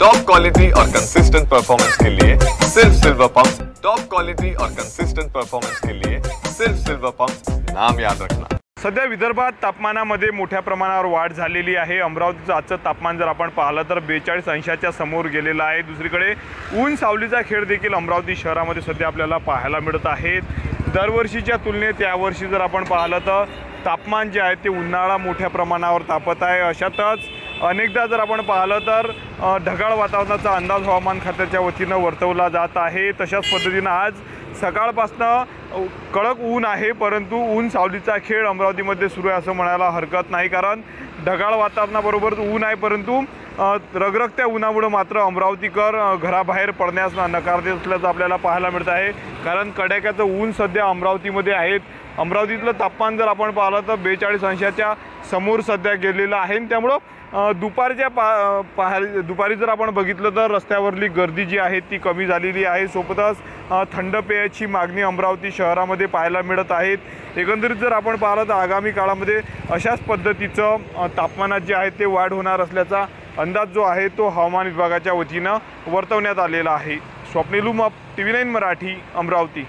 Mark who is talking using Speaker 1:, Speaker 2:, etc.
Speaker 1: Top quality और consistent performance के लिए सिर्फ सिल्वर पंप्स। टॉप क्वालिटी और कंसिस्टेंट परफॉर्मेंस के लिए सिर्फ सिल्वर पंप्स, नाम याद रखना।
Speaker 2: सध्या विदर्भात तापमानामध्ये मोठ्या प्रमाणावर वाढ झालेली आहे। अमरावतीचं आजचं तापमान जर आपण पाहिलं तर 42 अंशाच्या समोर गेलेलं आहे। दुसरीकडे ऊन सावलीचा खेळ देखील अमरावती शहरामध्ये सध्या आपल्याला पाहायला मिळत आहे। दरवर्षीच्या तुलनेत यावर्षी जर आपण पाहिलं तर तापमान जे आहे ते उन्हाळा मोठ्या प्रमाणावर तापत आहे। अशातच अनेकदा जर आपण पाहिलं तर ढगाळ वातावरणाचा अंदाज हवामान खात्याच्या वतीनं वर्तवला जात आहे। तशाच पद्धतीनं आज सकाळपासून कडक ऊन आहे, परंतु ऊन सावलीचा खेळ अमरावतीमध्ये सुरू आहे असं म्हणायला हरकत नाही। कारण ढगाळ वातावरणाबरोबर ऊन आहे, परंतु रगरगत्या उन्हामुळे मात्र अमरावतीकर घराबाहेर पडण्यास नकार देत असल्याचं आपल्याला पाहायला मिळत आहे। कारण कडाक्याचं ऊन सध्या अमरावतीमध्ये आहे। अमरावतीतलं तापमान जर आपण पाहिलं तर 42 अंशाच्या समोर सध्या गेलेलं आहे। त्यामुळे दुपारी जर आपण बघितलं तर रस्त्यावरली गर्दी जी आहे ती कमी झालेली आहे। सोबतच थंड पेयाची मागणी अमरावती शहरामध्ये पाहायला मिळत आहे। एकंदरीत जर आपण पाहिलं तर आगामी काळामध्ये अशाच पद्धतीचं तापमानात जे आहे ते वाढ होणार असल्याचा अंदाज जो आहे तो हवामान विभागाच्या वतीनं वर्तवण्यात आलेला आहे। स्वप्नील उमाप, TV9 मराठी, अमरावती।